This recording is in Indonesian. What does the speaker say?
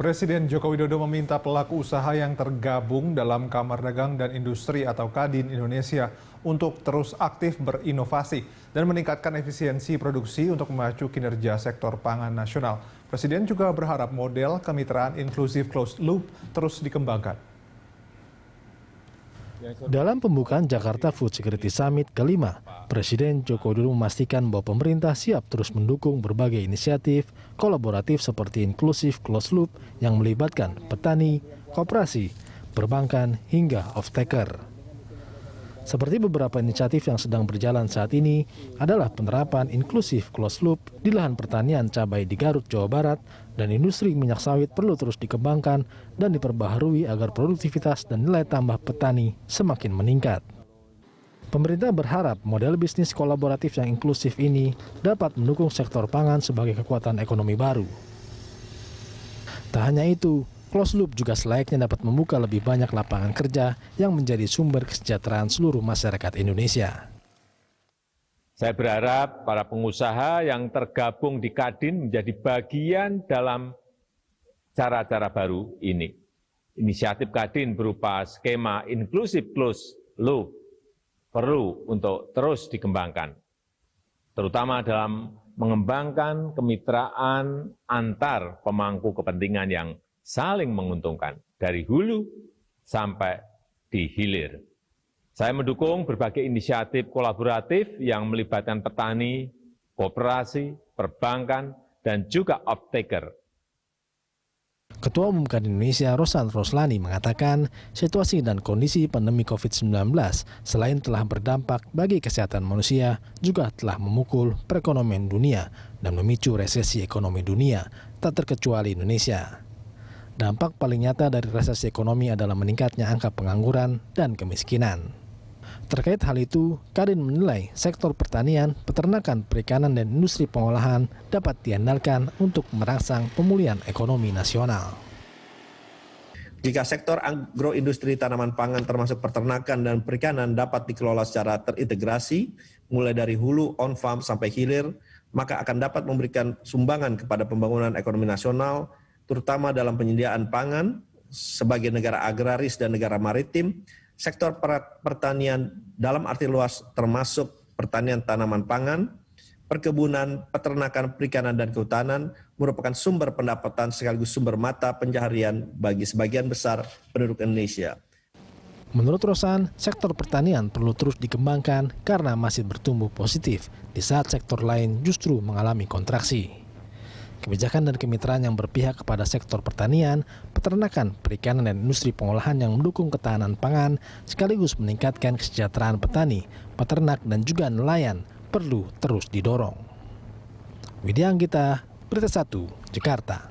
Presiden Joko Widodo meminta pelaku usaha yang tergabung dalam Kamar Dagang dan Industri atau Kadin Indonesia untuk terus aktif berinovasi dan meningkatkan efisiensi produksi untuk memacu kinerja sektor pangan nasional. Presiden juga berharap model kemitraan inklusif closed loop terus dikembangkan. Dalam pembukaan Jakarta Food Security Summit kelima, Presiden Joko Widodo memastikan bahwa pemerintah siap terus mendukung berbagai inisiatif kolaboratif seperti inklusif closed loop yang melibatkan petani, koperasi, perbankan, hingga off-taker. Seperti beberapa inisiatif yang sedang berjalan saat ini adalah penerapan inklusif closed loop di lahan pertanian cabai di Garut, Jawa Barat, dan industri minyak sawit perlu terus dikembangkan dan diperbaharui agar produktivitas dan nilai tambah petani semakin meningkat. Pemerintah berharap model bisnis kolaboratif yang inklusif ini dapat mendukung sektor pangan sebagai kekuatan ekonomi baru. Tak hanya itu, closed loop juga selayaknya dapat membuka lebih banyak lapangan kerja yang menjadi sumber kesejahteraan seluruh masyarakat Indonesia. Saya berharap para pengusaha yang tergabung di Kadin menjadi bagian dalam cara-cara baru ini. Inisiatif Kadin berupa skema inklusif closed loop perlu untuk terus dikembangkan, terutama dalam mengembangkan kemitraan antar pemangku kepentingan yang saling menguntungkan dari hulu sampai di hilir. Saya mendukung berbagai inisiatif kolaboratif yang melibatkan petani, koperasi, perbankan, dan juga off-taker. Ketua Umum Kadin Indonesia Rosan Roslani mengatakan situasi dan kondisi pandemi COVID-19 selain telah berdampak bagi kesehatan manusia, juga telah memukul perekonomian dunia dan memicu resesi ekonomi dunia, tak terkecuali Indonesia. Dampak paling nyata dari resesi ekonomi adalah meningkatnya angka pengangguran dan kemiskinan. Terkait hal itu, Kadin menilai sektor pertanian, peternakan, perikanan, dan industri pengolahan dapat diandalkan untuk merangsang pemulihan ekonomi nasional. Jika sektor agroindustri tanaman pangan termasuk peternakan dan perikanan dapat dikelola secara terintegrasi, mulai dari hulu, on-farm, sampai hilir, maka akan dapat memberikan sumbangan kepada pembangunan ekonomi nasional, terutama dalam penyediaan pangan sebagai negara agraris dan negara maritim. Sektor pertanian dalam arti luas termasuk pertanian tanaman pangan, perkebunan, peternakan, perikanan, dan kehutanan merupakan sumber pendapatan sekaligus sumber mata pencaharian bagi sebagian besar penduduk Indonesia. Menurut Rosan, sektor pertanian perlu terus dikembangkan karena masih bertumbuh positif di saat sektor lain justru mengalami kontraksi. Kebijakan dan kemitraan yang berpihak kepada sektor pertanian, peternakan, perikanan, dan industri pengolahan yang mendukung ketahanan pangan sekaligus meningkatkan kesejahteraan petani, peternak, dan juga nelayan perlu terus didorong. Widya Anggita, Berita 1, Jakarta.